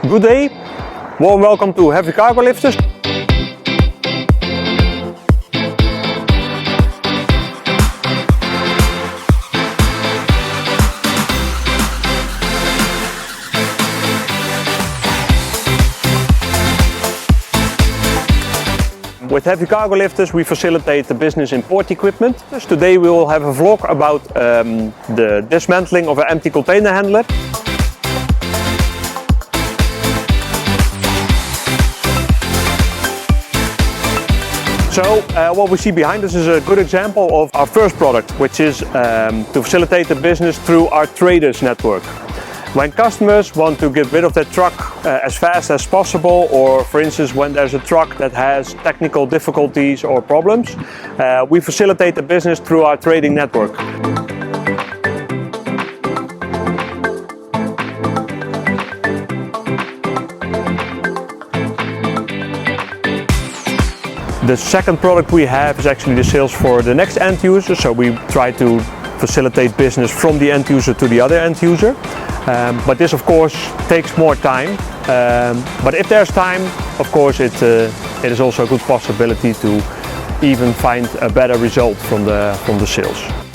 Good day, warm welcome to Heavy Cargo Lifters. With Heavy Cargo Lifters we facilitate the business in port equipment. Today we will have a vlog about the dismantling of an empty container handler. So what we see behind us is a good example of our first product, which is to facilitate the business through our traders network. When customers want to get rid of their truck as fast as possible, or for instance when there's a truck that has technical difficulties or problems, we facilitate the business through our trading network. The second product we have is actually the sales for the next end user, so we try to facilitate business from the end user to the other end user. But this of course takes more time, but if there's time, of course it is also a good possibility to even find a better result from the sales.